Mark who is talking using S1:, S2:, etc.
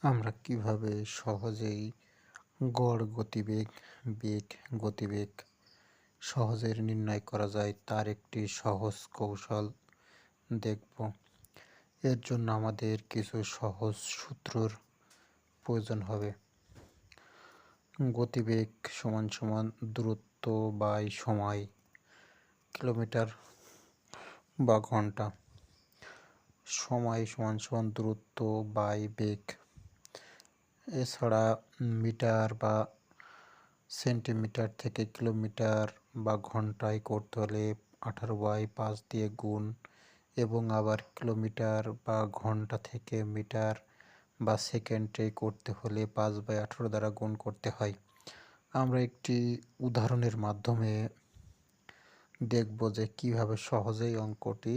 S1: আমরা কিভাবে সহজেই গড় গতিবেগ, গতিবেগ সহজে নির্ণয় করা যায় তার একটি সহজ কৌশল দেখব। এর জন্য আমাদের কিছু সহজ সূত্রর প্রয়োজন হবে। গতিবেগ সমান সমান দূরত্ব বাই সময়, কিলোমিটার বা ঘন্টা। সময় সমান সমান দূরত্ব বাই বেগ। এছাড়া মিটার বা সেন্টিমিটার থেকে কিলোমিটার বা ঘন্টায় করতে হলে 18/5 দিয়ে গুণ, এবং আবার কিলোমিটার বা ঘন্টা থেকে মিটার বা সেকেন্ডে করতে হলে 5/18 দ্বারা গুণ করতে হয়। আমরা একটি উদাহরণের মাধ্যমে দেখব যে কিভাবে সহজেই অঙ্কটি